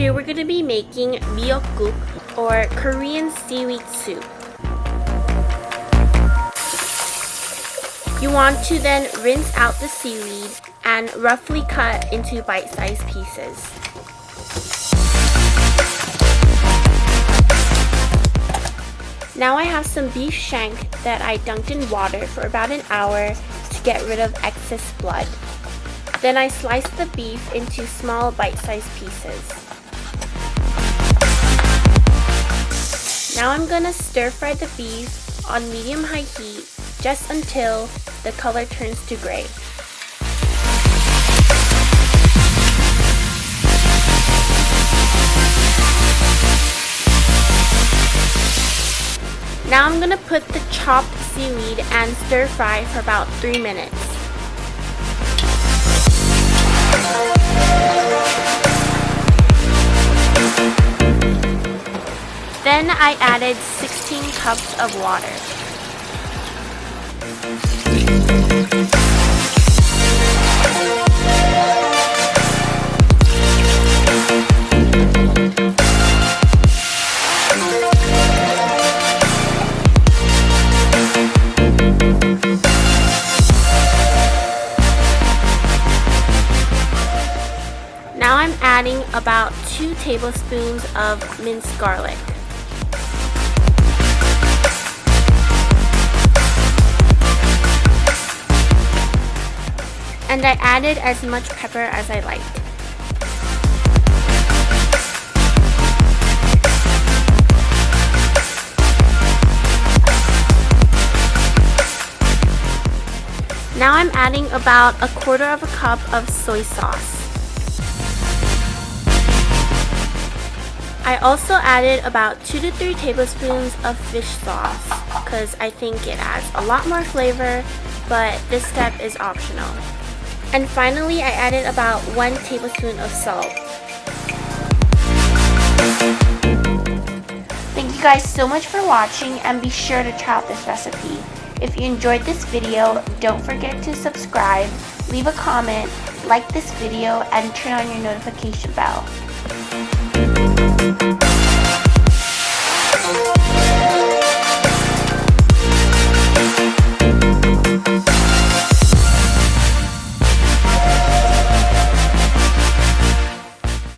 Here we're going to be making Miyeok Guk, or Korean seaweed soup. You want to then rinse out the seaweed and roughly cut into bite-sized pieces. Now I have some beef shank that I dunked in water for about an hour to get rid of excess blood. Then I sliced the beef into small bite-sized pieces. Now I'm gonna stir fry the beef on medium-high heat just until the color turns to gray. Now I'm gonna put the chopped seaweed and stir fry for about 3 minutes. Then I added 16 cups of water. Now I'm adding about 2 tablespoons of minced garlic. And I added as much pepper as I liked. Now I'm adding about 1/4 cup of soy sauce. I also added about 2 to 3 tablespoons of fish sauce because I think it adds a lot more flavor, but this step is optional. And finally, I added about 1 tablespoon of salt. Thank you guys so much for watching, and be sure to try out this recipe. If you enjoyed this video, don't forget to subscribe, leave a comment, like this video, and turn on your notification bell.